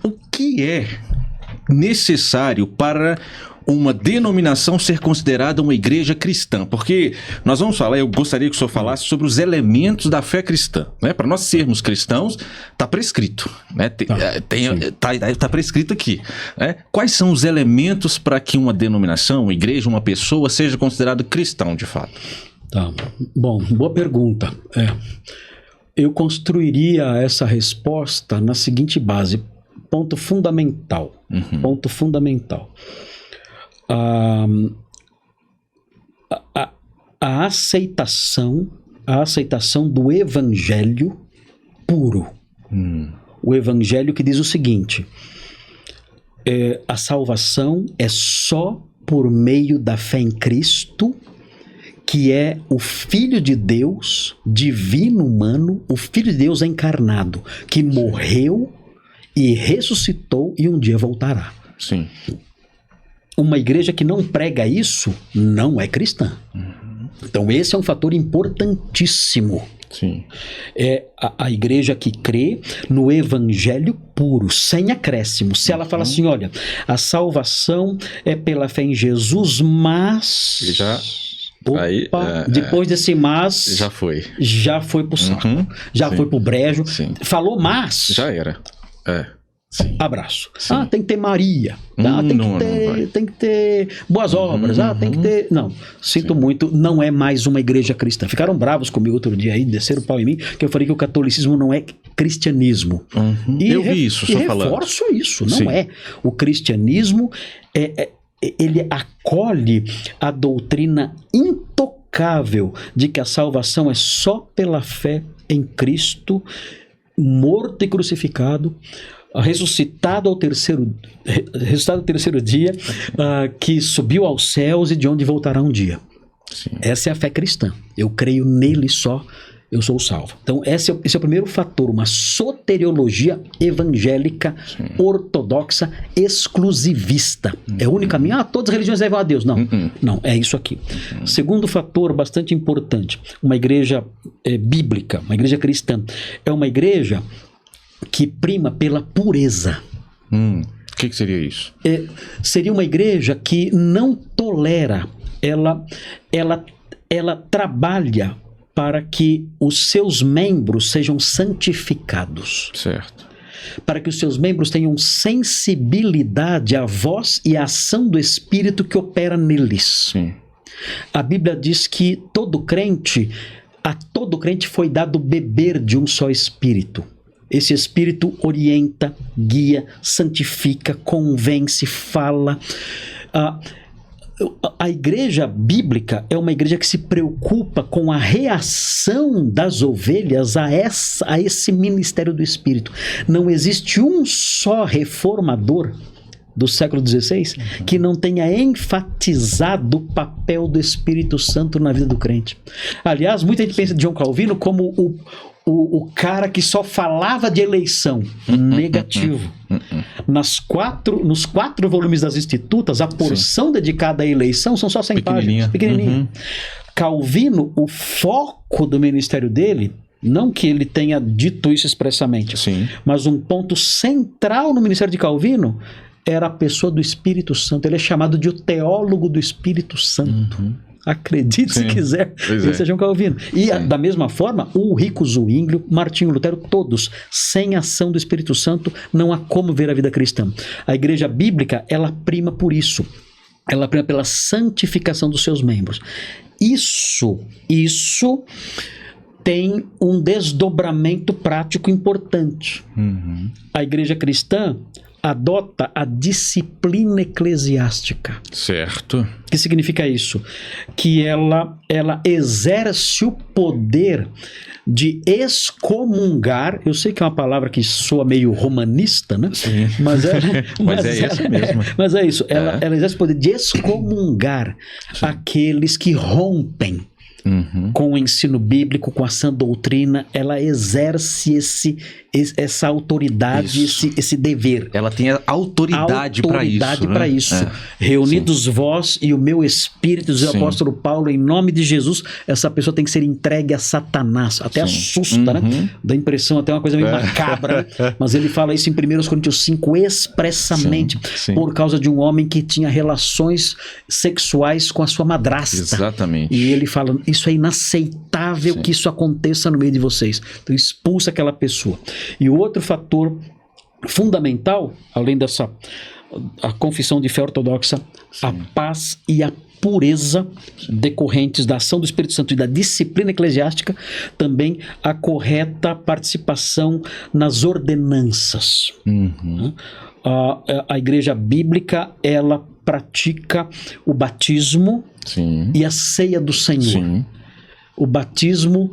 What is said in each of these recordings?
o que é necessário para uma denominação ser considerada uma igreja cristã? Porque nós vamos falar, eu gostaria que o senhor falasse sobre os elementos da fé cristã, né? Para nós sermos cristãos, está prescrito, né? Tá prescrito aqui, né? Quais são os elementos para que uma denominação, uma igreja, uma pessoa seja considerado cristão de fato? Tá. Bom, boa pergunta. Eu construiria essa resposta na seguinte base, ponto fundamental. Ponto fundamental. A aceitação do evangelho puro. O evangelho que diz o seguinte: a salvação é só por meio da fé em Cristo, que é o Filho de Deus, divino humano, o Filho de Deus encarnado, que morreu e ressuscitou e um dia voltará. Sim. Uma igreja que não prega isso não é cristã. Então esse é um fator importantíssimo. Sim. É a igreja que crê no evangelho puro, sem acréscimo. Se ela fala assim, olha, a salvação é pela fé em Jesus, mas... depois desse mas... Já foi pro saco. Já foi pro brejo. Sim. Falou mas... Já era. Sim. Abraço. Sim. Tem que ter Maria. Tem que ter boas obras. Tem que ter... Não, sinto muito, não é mais uma igreja cristã. Ficaram bravos comigo outro dia aí, desceram o pau em mim, que eu falei que o catolicismo não é cristianismo. Eu vi isso, só falando. Reforço isso, não Sim. é. O cristianismo, ele acolhe a doutrina intocável de que a salvação é só pela fé em Cristo, morto e crucificado, ressuscitado ao terceiro dia, que subiu aos céus e de onde voltará um dia. Sim. Essa é a fé cristã. Eu creio nele só, eu sou salvo. Então esse é o primeiro fator, uma soteriologia evangélica, ortodoxa, exclusivista. É o único caminho. Todas as religiões levam a Deus. Não, não, é isso aqui. Segundo fator bastante importante, uma igreja bíblica, uma igreja cristã, é uma igreja que prima pela pureza. O que seria isso? Seria uma igreja que não tolera, ela trabalha para que os seus membros sejam santificados. Certo. Para que os seus membros tenham sensibilidade à voz e à ação do Espírito que opera neles. Sim. A Bíblia diz que a todo crente foi dado beber de um só Espírito. Esse Espírito orienta, guia, santifica, convence, fala. A igreja bíblica é uma igreja que se preocupa com a reação das ovelhas a esse ministério do Espírito. Não existe um só reformador do século XVI que não tenha enfatizado o papel do Espírito Santo na vida do crente. Aliás, muita gente pensa de John Calvino como o cara que só falava de eleição. Negativo. Nos 4 volumes das Institutas, a porção dedicada à eleição são só 100 páginas. Pequenininha. Calvino, o foco do ministério dele, não que ele tenha dito isso expressamente, mas um ponto central no ministério de Calvino era a pessoa do Espírito Santo. Ele é chamado de o teólogo do Espírito Santo. Acredite se quiser, ele seja um Calvino. E da mesma forma, o Rico Zwinglio, Martinho Lutero, todos, sem ação do Espírito Santo, não há como ver a vida cristã. A igreja bíblica, ela prima por isso. Ela prima pela santificação dos seus membros. Isso tem um desdobramento prático importante. A igreja cristã adota a disciplina eclesiástica. Certo. O que significa isso? Que ela exerce o poder de excomungar. Eu sei que é uma palavra que soa meio romanista, né? Sim. Mas é isso mesmo. Mas é isso. Ela exerce o poder de excomungar aqueles que rompem com o ensino bíblico, com a sã doutrina. Ela exerce essa autoridade, esse dever. Ela tem a autoridade para isso. Autoridade para isso. Reunidos vós e o meu espírito, diz o apóstolo Paulo, em nome de Jesus, essa pessoa tem que ser entregue a Satanás. Até assusta, né? Dá impressão, até uma coisa meio macabra, né? Mas ele fala isso em 1 Coríntios 5 expressamente, por causa de um homem que tinha relações sexuais com a sua madrasta. Exatamente. E ele fala, isso é inaceitável que isso aconteça no meio de vocês. Então expulsa aquela pessoa. E o outro fator fundamental, além dessa a confissão de fé ortodoxa, a paz e a pureza decorrentes da ação do Espírito Santo e da disciplina eclesiástica, também a correta participação nas ordenanças. A igreja bíblica, ela pratica o batismo e a ceia do Senhor. O batismo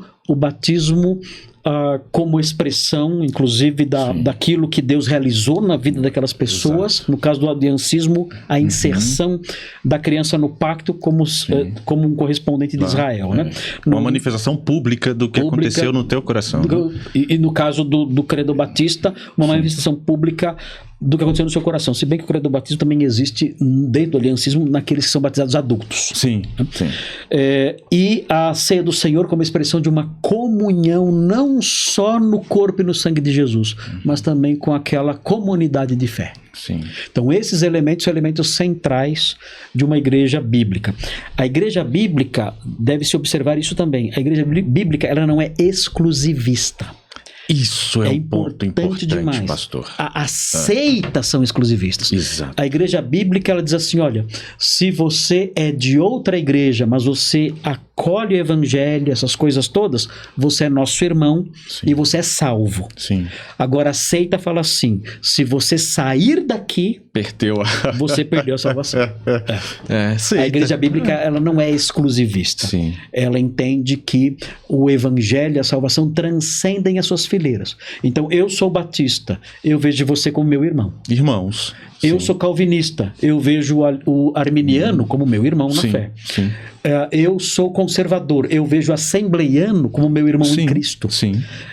como expressão, inclusive, daquilo que Deus realizou na vida daquelas pessoas. No caso do audiencismo, a inserção da criança no pacto como um correspondente de Israel. Né? Uma manifestação pública do que aconteceu no teu coração. E no caso do credo batista, uma manifestação pública do que aconteceu no seu coração. Se bem que o credo batismo também existe dentro do aliancismo naqueles que são batizados adultos. E a ceia do Senhor como expressão de uma comunhão não só no corpo e no sangue de Jesus, mas também com aquela comunidade de fé. Então esses elementos são elementos centrais de uma igreja bíblica. A igreja bíblica, deve-se observar isso também, a igreja bíblica, ela não é exclusivista. Isso é um ponto importante demais, pastor. As seitas são exclusivistas. Exato. A igreja bíblica, ela diz assim, olha, se você é de outra igreja, mas você acolhe o evangelho, essas coisas todas, você é nosso irmão e você é salvo. Agora a seita fala assim, se você sair daqui, você perdeu a salvação. A igreja bíblica, ela não é exclusivista. Ela entende que o evangelho e a salvação transcendem as suas fileiras. Então, eu sou batista, eu vejo você como meu irmão. Irmãos. Eu sou calvinista, eu vejo o arminiano como meu irmão na fé. Eu sou conservador, eu vejo o assembleiano como meu irmão em Cristo.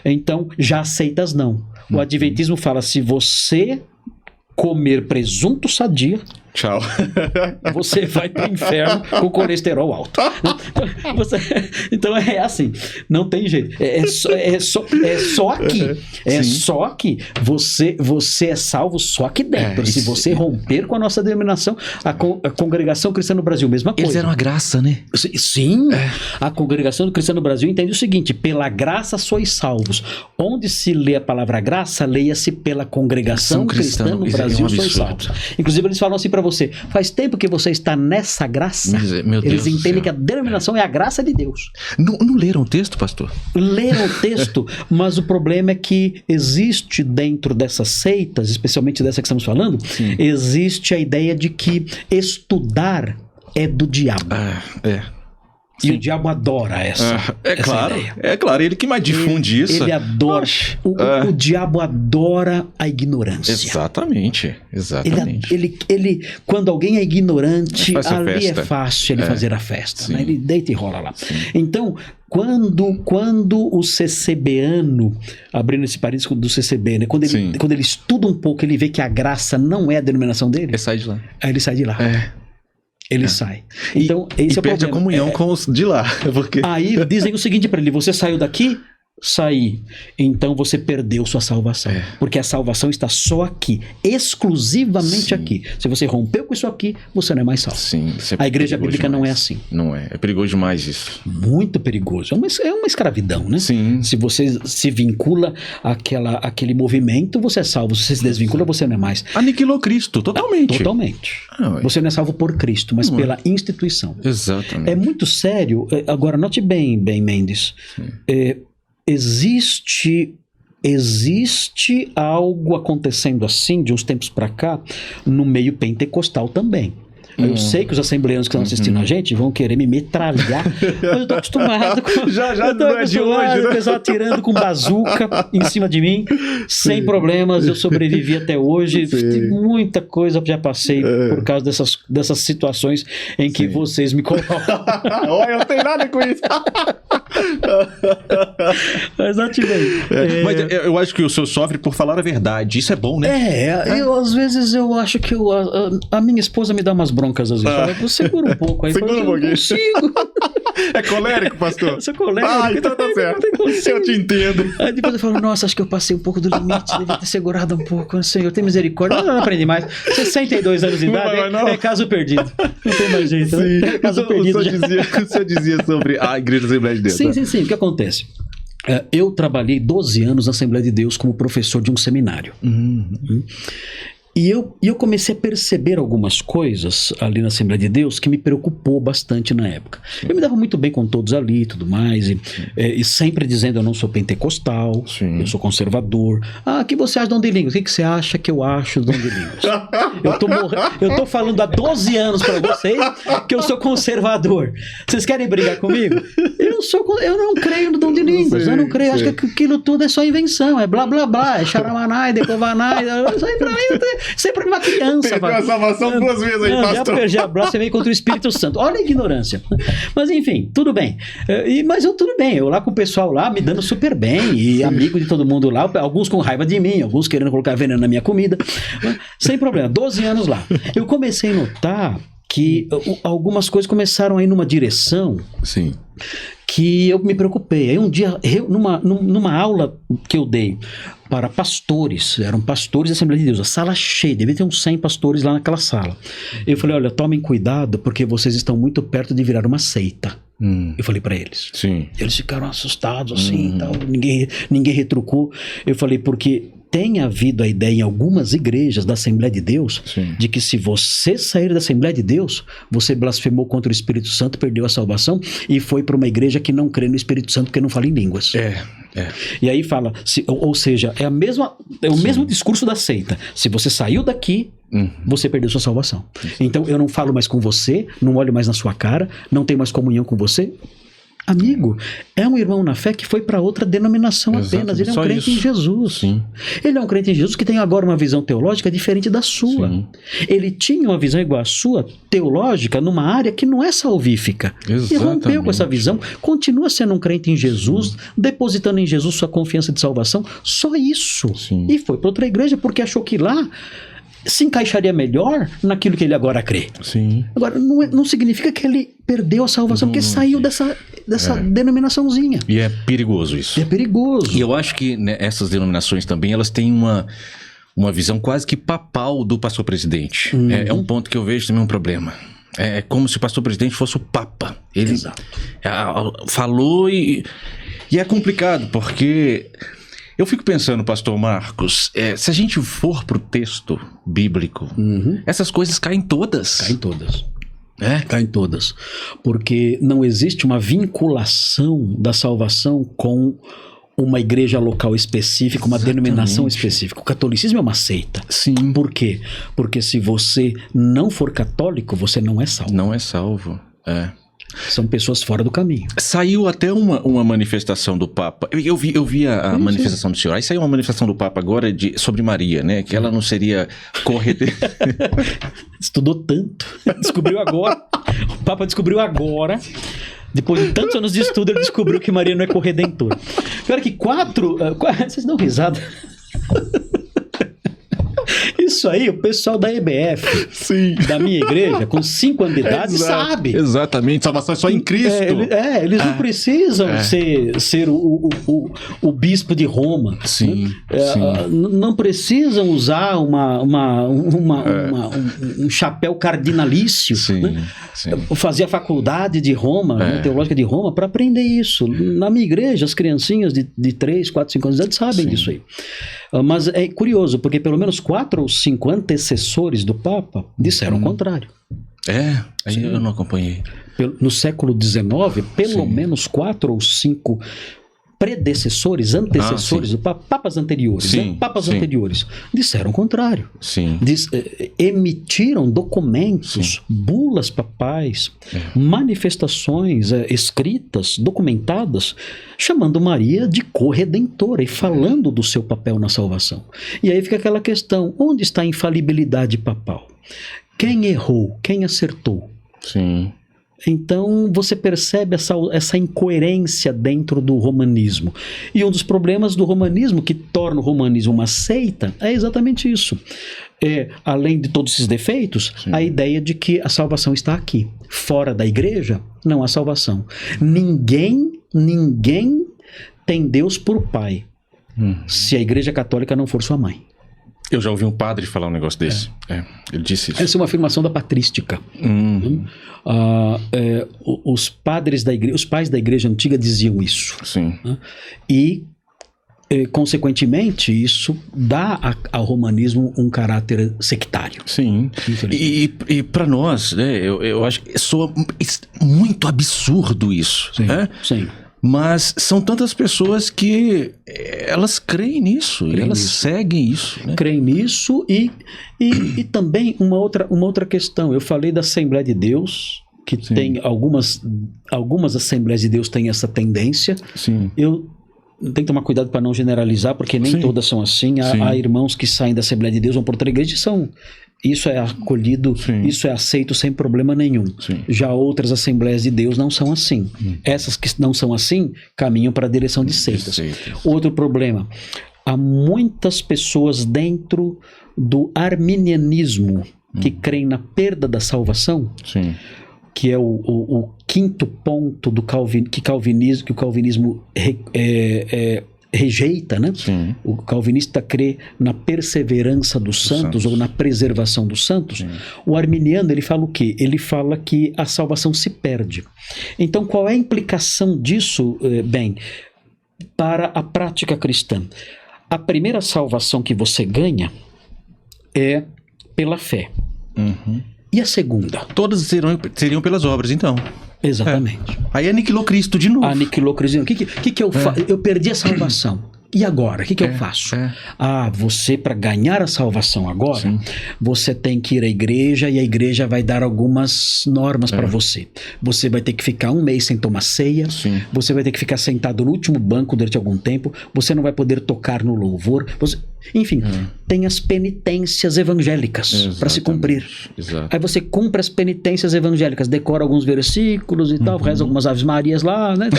Então, já seitas não. O adventismo fala, se você comer presunto sadia, tchau, você vai para o inferno com colesterol alto. Então é assim, não tem jeito. É só aqui. Só aqui. Você é salvo só aqui dentro. Se você romper com a nossa denominação, a Congregação Cristã no Brasil, mesma coisa. Eles eram a graça, né? Sim. A Congregação Cristã no Brasil entende o seguinte: pela graça sois salvos. Onde se lê a palavra graça, leia-se pela Congregação Cristã no Brasil sois salvos. Inclusive eles falam assim para você, faz tempo que você está nessa graça. Eles entendem que a denominação é a graça de Deus. Não leram o texto, pastor? Leram o texto, mas o problema é que existe dentro dessas seitas, especialmente dessa que estamos falando, existe a ideia de que estudar é do diabo. E o diabo adora essa ideia. É claro, ele que mais difunde isso. Ele adora. O diabo adora a ignorância. Exatamente. Ele, quando alguém é ignorante, ali é fácil ele fazer a festa. Né? Ele deita e rola lá. Então, quando o CCBano, abrindo esse parênteses do CCB, né? Quando ele estuda um pouco, ele vê que a graça não é a denominação dele. Ele sai de lá. Aí ele sai de lá. Ele sai. Então, esse é o problema. Perde a comunhão com os de lá. Porque... Aí dizem o seguinte para ele: você saiu daqui? Saí. Então você perdeu sua salvação. Porque a salvação está só aqui. Exclusivamente aqui. Se você rompeu com isso aqui, você não é mais salvo. A igreja bíblica não é assim. Não é. É perigoso demais isso. Muito perigoso. É uma escravidão, né? Se você se vincula àquele movimento, você é salvo. Se você se desvincula, você não é mais. Aniquilou Cristo, totalmente. Totalmente. Você não é salvo por Cristo, mas pela instituição. Exatamente. É muito sério. Agora, note bem, Mendes. Existe algo acontecendo assim, de uns tempos para cá, no meio pentecostal também. Eu sei que os assembleanos que estão assistindo a gente vão querer me metralhar, mas eu tô acostumado com... já não é de hoje, né? O pessoal atirando com bazuca em cima de mim, sem problemas, eu sobrevivi até hoje. Muita coisa já passei por causa dessas situações em que vocês me colocam. Olha, eu não tenho nada com isso. Exatamente. Mas eu acho que o senhor sofre por falar a verdade. Isso é bom, né? Às vezes eu acho que a minha esposa me dá umas broncas às vezes. Fala, segura um pouco aí. Segura um pouquinho. Eu consigo. É colérico, pastor? Eu sou colérico. Então tá certo. Eu te entendo. Aí depois eu falo, nossa, acho que eu passei um pouco do limite, devia ter segurado um pouco. Senhor, tem misericórdia. Não aprendi mais. 62 anos de idade, é caso perdido. Não tem mais jeito. Sim. Né? Caso perdido. O senhor dizia sobre a Igreja Assembleia de Deus. Sim. O que acontece? Eu trabalhei 12 anos na Assembleia de Deus como professor de um seminário. E eu comecei a perceber algumas coisas ali na Assembleia de Deus que me preocupou bastante na época. Sim. Eu me dava muito bem com todos ali e tudo mais, e sempre dizendo eu não sou pentecostal, eu sou conservador. O que você acha de Dom de Línguas? O que você acha que eu acho de Dom de Línguas? Eu tô falando há 12 anos para vocês que eu sou conservador. Vocês querem brigar comigo? Eu não creio no Dom de Línguas, eu não creio, acho que aquilo tudo é só invenção, é blá blá blá, é charamanai, decovanai, isso aí pra mim sempre uma criança. Perdeu a salvação 2 vezes aí, pastor. Já perdi a blasfêmia contra o Espírito Santo. Olha a ignorância. Mas enfim, tudo bem. Mas tudo bem, eu lá com o pessoal lá me dando super bem, e amigo de todo mundo lá, alguns com raiva de mim, alguns querendo colocar veneno na minha comida, sem problema, 12 anos lá. Eu comecei a notar que algumas coisas começaram a ir numa direção que eu me preocupei. Aí um dia, numa aula que eu dei para pastores, eram pastores da Assembleia de Deus, a sala cheia, devia ter uns 100 pastores lá naquela sala. Eu falei, olha, tomem cuidado porque vocês estão muito perto de virar uma seita. Eu falei para eles. Eles ficaram assustados assim, tal, ninguém retrucou. Eu falei, porque tem havido a ideia em algumas igrejas da Assembleia de Deus de que se você sair da Assembleia de Deus, você blasfemou contra o Espírito Santo, perdeu a salvação e foi para uma igreja que não crê no Espírito Santo porque não fala em línguas. E aí fala, ou seja, é o mesmo discurso da seita. Se você saiu daqui, você perdeu sua salvação. Então eu não falo mais com você, não olho mais na sua cara, não tenho mais comunhão com você. Amigo, é um irmão na fé que foi para outra denominação apenas. Ele é um crente em Jesus. Ele é um crente em Jesus que tem agora uma visão teológica diferente da sua. Ele tinha uma visão igual à sua, teológica, numa área que não é salvífica. E rompeu com essa visão, continua sendo um crente em Jesus, depositando em Jesus sua confiança de salvação. Só isso. E foi para outra igreja porque achou que lá se encaixaria melhor naquilo que ele agora crê. Agora, não significa que ele perdeu a salvação, porque saiu dessa denominaçãozinha. E é perigoso isso. É perigoso. E eu acho que essas denominações também, elas têm uma visão quase que papal do pastor presidente. É um ponto que eu vejo também um problema. É como se o pastor presidente fosse o papa. Ele falou e é complicado, porque eu fico pensando, pastor Marcos, se a gente for pro texto bíblico, essas coisas caem todas. Caem todas. Porque não existe uma vinculação da salvação com uma igreja local específica, uma denominação específica. O catolicismo é uma seita. Por quê? Porque se você não for católico, você não é salvo. Não é salvo, São pessoas fora do caminho. Saiu até uma manifestação do Papa. Eu vi a manifestação do senhor. Aí saiu uma manifestação do Papa agora sobre Maria, né? Que ela não seria Estudou tanto. Descobriu agora. O Papa descobriu agora. Depois de tantos anos de estudo, ele descobriu que Maria não é corredentora. Pior que vocês dão risada. Isso aí, o pessoal da EBF, da minha igreja, com 5 anos de idade, sabe. Exatamente, salvação é só em Cristo. Eles não precisam ser o bispo de Roma. Não precisam usar um chapéu cardinalício. Fazer a faculdade de Roma, teológica de Roma, para aprender isso. Na minha igreja, as criancinhas de 3, 4, 5 anos de idade sabem disso aí. Mas é curioso, porque pelo menos 4 ou 5 antecessores do Papa disseram o contrário. Aí eu não acompanhei. No século XIX, pelo menos 4 ou 5 predecessores, antecessores do Papa, papas anteriores, anteriores, disseram o contrário. Emitiram documentos, bulas papais, manifestações escritas, documentadas, chamando Maria de corredentora e falando do seu papel na salvação. E aí fica aquela questão, onde está a infalibilidade papal? Quem errou? Quem acertou? Então você percebe essa incoerência dentro do romanismo. E um dos problemas do romanismo, que torna o romanismo uma seita, é exatamente isso. Além de todos esses defeitos, sim, a ideia de que a salvação está aqui. Fora da igreja, não há salvação. Ninguém tem Deus por pai, se a igreja católica não for sua mãe. Eu já ouvi um padre falar um negócio desse. Ele disse isso. Essa é uma afirmação da patrística. Os padres da igreja, os pais da igreja antiga diziam isso. Sim. E, consequentemente, isso dá ao romanismo um caráter sectário. Sim. E para nós, né, eu acho que soa muito absurdo isso. Sim, né? Sim. Mas são tantas pessoas que elas creem nisso, e elas seguem isso. Né? Creem nisso e também uma outra questão. Eu falei da Assembleia de Deus, que sim, tem algumas Assembleias de Deus têm essa tendência. Sim. Eu tenho que tomar cuidado para não generalizar, porque nem sim, todas são assim. Há irmãos que saem da Assembleia de Deus, vão para outra igreja e são... Isso é acolhido, sim, isso é aceito sem problema nenhum. Sim. Já outras Assembleias de Deus não são assim. Essas que não são assim, caminham para a direção de seitas. Outro problema, há muitas pessoas dentro do arminianismo que creem na perda da salvação, sim, que é o quinto ponto do que o calvinismo rejeita, né? Sim. O calvinista crê na perseverança dos santos ou na preservação dos santos. Sim. O arminiano, ele fala o quê? Ele fala que a salvação se perde. Então, qual é a implicação disso, para a prática cristã? A primeira salvação que você ganha é pela fé. E a segunda? Todas seriam pelas obras, então. Exatamente. Aí aniquilou Cristo de novo. Aniquilou Cristo. O que eu faço? Eu perdi a salvação. E agora? O que eu faço? Você, para ganhar a salvação agora, sim, você tem que ir à igreja e a igreja vai dar algumas normas para você. Você vai ter que ficar 1 mês sem tomar ceia, sim, você vai ter que ficar sentado no último banco durante algum tempo, você não vai poder tocar no louvor, enfim, tem as penitências evangélicas para se cumprir. Exato. Aí você cumpre as penitências evangélicas, decora alguns versículos e tal, reza algumas Aves Marias lá, né?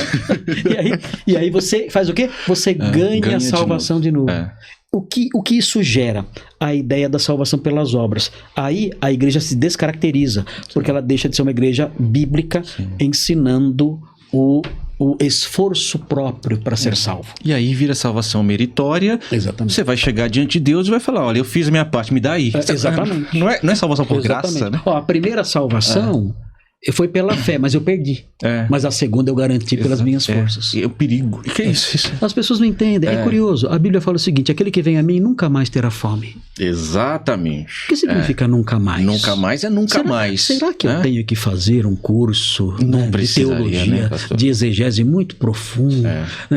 e aí você faz o quê? Você ganha a salvação de novo. O que isso gera? A ideia da salvação pelas obras. Aí a igreja se descaracteriza, porque ela deixa de ser uma igreja bíblica, sim, ensinando o esforço próprio para ser salvo. E aí vira salvação meritória. Exatamente. Você vai chegar diante de Deus e vai falar, olha, eu fiz a minha parte, me dá aí. Exatamente. Não é salvação por graça, né? A primeira salvação foi pela fé, mas eu perdi. Mas a segunda eu garanti pelas minhas forças. É o perigo. O que é isso? As pessoas não entendem. É curioso. A Bíblia fala o seguinte: aquele que vem a mim nunca mais terá fome. Exatamente. O que significa nunca mais? Nunca mais é nunca mais. Será que eu tenho que fazer um curso de teologia, né, de exegese muito profundo,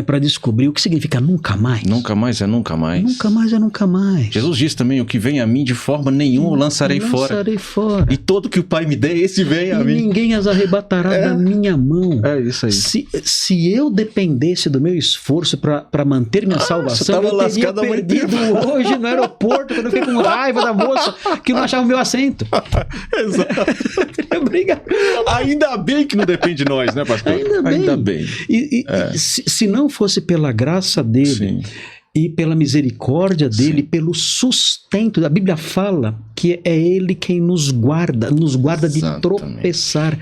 para descobrir o que significa nunca mais? Nunca mais é nunca mais. Nunca mais é nunca mais. Jesus diz também, o que vem a mim de forma nenhuma eu lançarei fora. E todo que o Pai me der, esse vem a mim. Ninguém as arrebatará da minha mão. É isso aí. Se eu dependesse do meu esforço para manter minha salvação, eu teria perdido hoje no aeroporto, quando eu fiquei com raiva da moça que não achava o meu assento. Exato. Obrigado. Ainda bem que não depende de nós, né, pastor? Ainda bem. Se não fosse pela graça dele, sim, e pela misericórdia dele, sim, pelo sustento. A Bíblia fala que é ele quem nos guarda de tropeçar.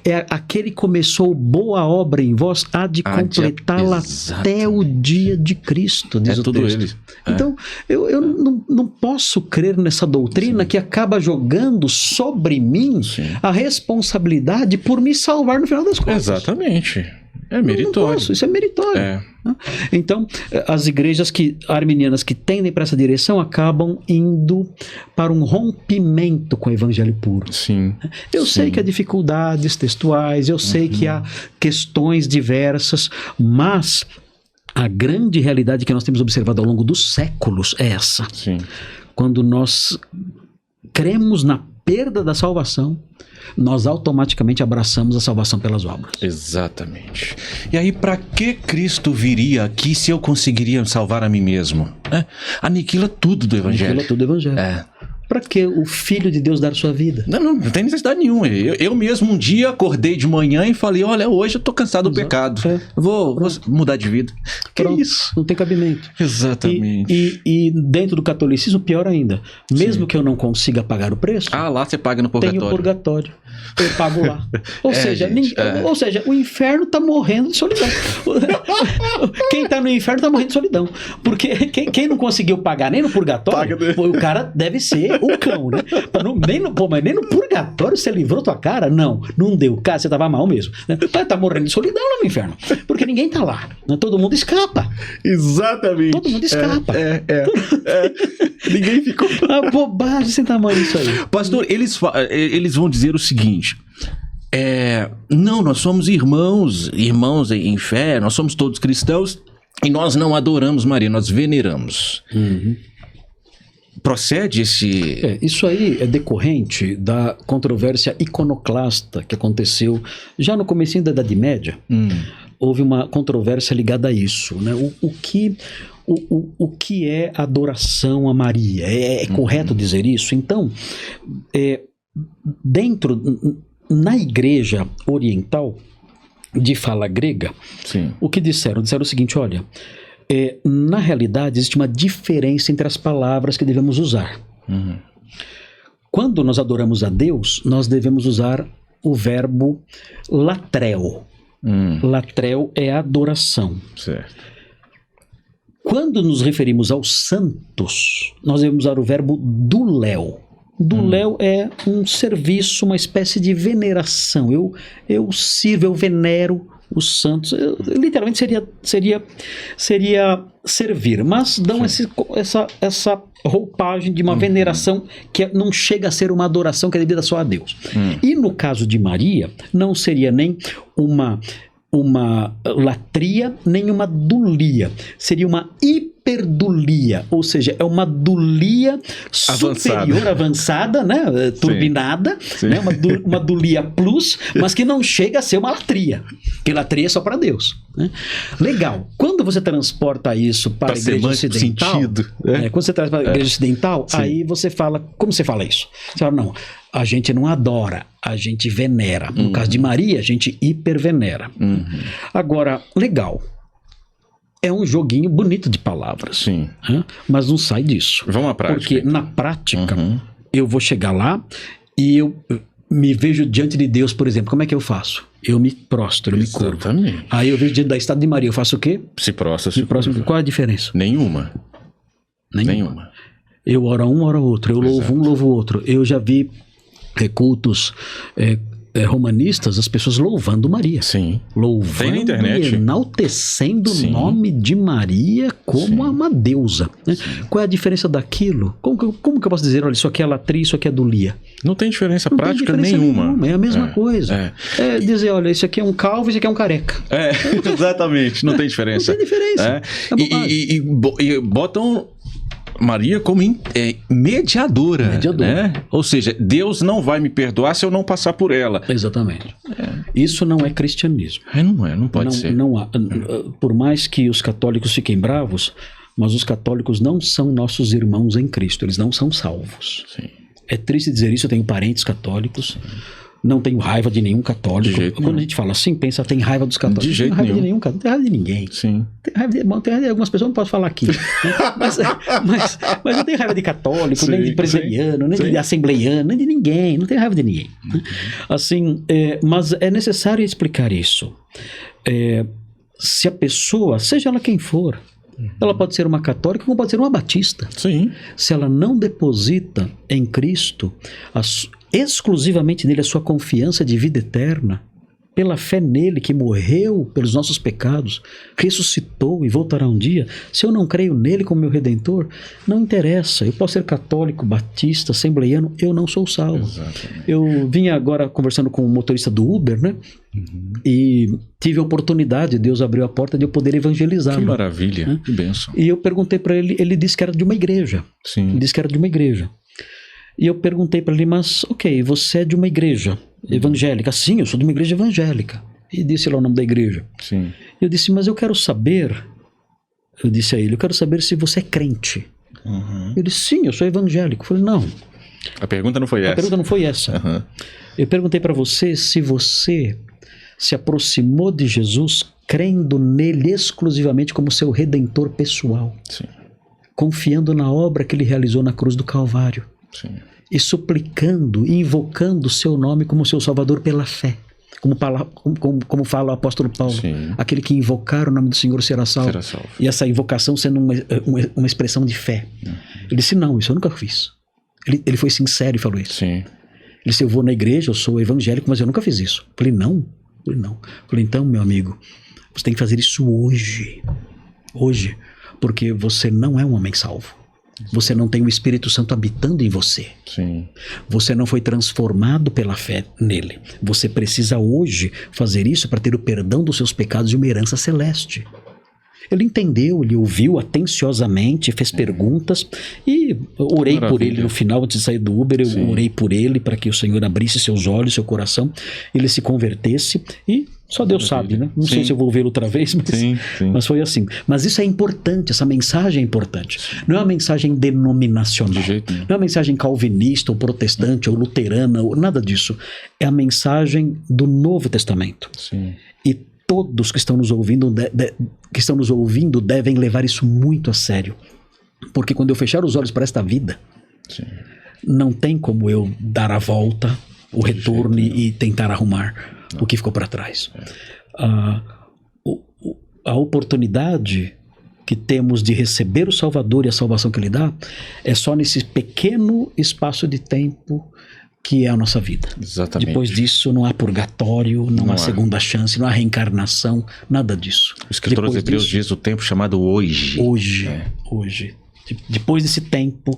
É aquele que começou boa obra em vós, há de completá-la até o dia de Cristo, diz o tudo texto. Ele. Então, eu não posso crer nessa doutrina, sim, que acaba jogando sobre mim, sim, a responsabilidade por me salvar no final das contas. Exatamente. É meritório. Isso é meritório. Então, as igrejas arminianas que tendem para essa direção acabam indo para um rompimento com o evangelho puro. Sim. Eu sei que há dificuldades textuais, eu sei que há questões diversas, mas a grande realidade que nós temos observado ao longo dos séculos é essa. Sim. Quando nós cremos na perda da salvação, nós automaticamente abraçamos a salvação pelas obras. Exatamente. E aí, para que Cristo viria aqui se eu conseguiria salvar a mim mesmo? Aniquila tudo do Evangelho. Aniquila tudo do Evangelho. Para que o Filho de Deus dar sua vida? Não tem necessidade nenhuma. Eu mesmo um dia acordei de manhã e falei, olha, hoje eu tô cansado do pecado. Vou mudar de vida. Que Pronto, isso? não tem cabimento. Exatamente. E dentro do catolicismo, pior ainda. Mesmo que eu não consiga pagar o preço, lá você paga no purgatório. tem o purgatório. Eu pago lá. Ou seja, o inferno tá morrendo de solidão. Quem tá no inferno tá morrendo de solidão. Porque quem não conseguiu pagar nem no purgatório, o cara deve ser o cão, né? Mas nem no purgatório você livrou tua cara? Não deu. Cara, você tava mal mesmo. Tá morrendo de solidão lá no inferno. Porque ninguém tá lá. Todo mundo escapa. Exatamente. Todo mundo escapa. Ninguém ficou... Bobagem sem tamanho isso aí. Pastor, eles vão dizer o seguinte... não, nós somos irmãos em fé, nós somos todos cristãos e nós não adoramos Maria, nós veneramos. Procede esse... Isso aí é decorrente da controvérsia iconoclasta que aconteceu já no comecinho da Idade Média. Houve uma controvérsia ligada a isso, né? O que é adoração a Maria? É correto dizer isso? Então, na igreja oriental, de fala grega, Sim. o que disseram? Disseram o seguinte, olha, na realidade existe uma diferença entre as palavras que devemos usar. Quando nós adoramos a Deus, nós devemos usar o verbo latreo. Latreo é adoração. Certo. Quando nos referimos aos santos, nós devemos usar o verbo duléu. Duléu é um serviço, uma espécie de veneração. Eu sirvo, eu venero os santos. Literalmente seria servir, mas dão essa roupagem de uma veneração que não chega a ser uma adoração que é devida só a Deus. E no caso de Maria, não seria nem uma latria, nem uma dulia. Seria uma hiperdulia, ou seja, é uma dulia superior, avançada, né? Turbinada, Sim. Né? Uma dulia plus, mas que não chega a ser uma latria, porque latria é só para Deus. Né? Legal. Quando você transporta isso para a igreja ocidental, quando você traz para a igreja ocidental, aí você fala, como você fala isso? Você fala, não, a gente não adora, a gente venera. No caso de Maria, a gente hipervenera. Agora, legal. É um joguinho bonito de palavras. Sim. Mas não sai disso. Vamos à prática. Porque na prática, eu vou chegar lá e eu me vejo diante de Deus, por exemplo. Como é que eu faço? Eu me prostro, eu me curvo. Aí eu vejo diante da estátua de Maria, eu faço o quê? Se prostra, Qual é a diferença? Nenhuma. Eu oro um, oro outro. Eu louvo um, louvo o outro. Eu já vi cultos romanistas, as pessoas louvando Maria. Sim. Louvando tem na internet. E enaltecendo o nome de Maria como uma deusa. Né? Qual é a diferença daquilo? Como que eu posso dizer, olha, isso aqui é latria, isso aqui é dulia? Não tem diferença prática nenhuma. É a mesma coisa. É dizer, olha, isso aqui é um calvo, isso aqui é um careca. Exatamente. Não tem diferença. Não tem diferença. E botam Maria como mediadora. Né? Ou seja, Deus não vai me perdoar se eu não passar por ela. Exatamente. Isso não é cristianismo. Não pode ser. Não há, por mais que os católicos fiquem bravos, mas os católicos não são nossos irmãos em Cristo. Eles não são salvos. Sim. É triste dizer isso, eu tenho parentes católicos. Não tenho raiva de nenhum católico. Quando a gente fala assim, pensa, tem raiva dos católicos. De jeito não tem raiva nenhum. de nenhum católico, não tem raiva de ninguém. Sim. Tem raiva de algumas pessoas, não posso falar aqui. Né? mas não tenho raiva de católico, nem de presbiteriano, nem de assembleiano, nem de ninguém. Não tenho raiva de ninguém. Né? Assim, mas é necessário explicar isso. Se a pessoa, seja ela quem for, ela pode ser uma católica como pode ser uma batista. Sim. Se ela não deposita em Cristo exclusivamente nele a sua confiança de vida eterna, pela fé nele que morreu pelos nossos pecados, ressuscitou e voltará um dia, se eu não creio nele como meu Redentor, não interessa, eu posso ser católico, batista, assembleiano, eu não sou salvo. Exatamente. Eu vinha agora conversando com o motorista do Uber, né? E tive a oportunidade, Deus abriu a porta de eu poder evangelizar. Que maravilha, que bênção. E eu perguntei para ele, ele disse que era de uma igreja. Sim. Ele disse que era de uma igreja. E eu perguntei para ele, mas ok, você é de uma igreja evangélica? Sim, eu sou de uma igreja evangélica. E disse lá o nome da igreja. Sim. Eu disse, mas eu quero saber, eu disse a ele, eu quero saber se você é crente. Ele disse, sim, eu sou evangélico. Eu falei, não, A pergunta não foi essa. A pergunta não foi essa. Uhum. Eu perguntei para você se você se aproximou de Jesus crendo nele exclusivamente como seu redentor pessoal. Sim. Confiando na obra que ele realizou na cruz do Calvário. Sim. E suplicando e invocando o seu nome como seu salvador pela fé. Como fala o apóstolo Paulo. Sim. Aquele que invocar o nome do Senhor será salvo. Será salvo. E essa invocação sendo uma expressão de fé. Ele disse, não, isso eu nunca fiz. Ele foi sincero e falou isso. Sim. Ele disse, eu vou na igreja, eu sou evangélico, mas eu nunca fiz isso. Falei, não. Falei, então, meu amigo, você tem que fazer isso hoje. Hoje. Porque você não é um homem salvo. Você não tem o Espírito Santo habitando em você. Sim. Você não foi transformado pela fé nele. Você precisa hoje fazer isso para ter o perdão dos seus pecados e uma herança celeste. Ele entendeu, ele ouviu atenciosamente, fez perguntas e orei por ele no final, antes de sair do Uber, eu orei por ele para que o Senhor abrisse seus olhos, seu coração, ele se convertesse e só Deus sabe, né? Não sei se eu vou vê-lo outra vez, mas foi assim. Mas isso é importante, essa mensagem é importante. Não é uma mensagem denominacional, De jeito nenhum. não é uma mensagem calvinista ou protestante ou luterana, ou nada disso. É a mensagem do Novo Testamento. Sim. E todos que estão nos ouvindo devem levar isso muito a sério. Porque quando eu fechar os olhos para esta vida, Sim. não tem como eu dar a volta, o retorno e tentar arrumar o que ficou para trás. A oportunidade que temos de receber o Salvador e a salvação que Ele dá é só nesse pequeno espaço de tempo que é a nossa vida. Exatamente. Depois disso não há purgatório, não há segunda chance, não há reencarnação, nada disso. O escritor aos Hebreus diz o tempo chamado hoje. Hoje. Depois desse tempo,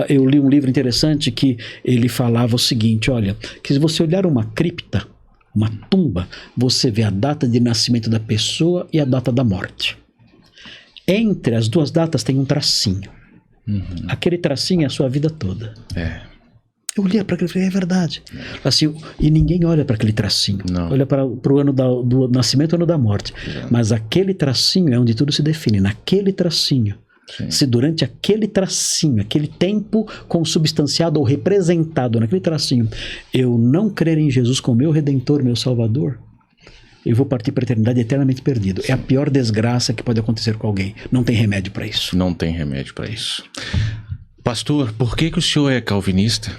eu li um livro interessante que ele falava o seguinte, olha, que se você olhar uma cripta, uma tumba, você vê a data de nascimento da pessoa e a data da morte. Entre as duas datas tem um tracinho. Aquele tracinho é a sua vida toda. Eu olhei para aquele e falei, é verdade. Assim, e ninguém olha para aquele tracinho. Não. Olha para o ano do nascimento e o ano da morte. Mas aquele tracinho é onde tudo se define. Naquele tracinho. Sim. Se durante aquele tracinho, aquele tempo consubstanciado ou representado naquele tracinho, eu não crer em Jesus como meu Redentor, meu Salvador, eu vou partir para a eternidade eternamente perdido. Sim. É a pior desgraça que pode acontecer com alguém. Não tem remédio para isso. Não tem remédio para isso. Pastor, por que o senhor é calvinista?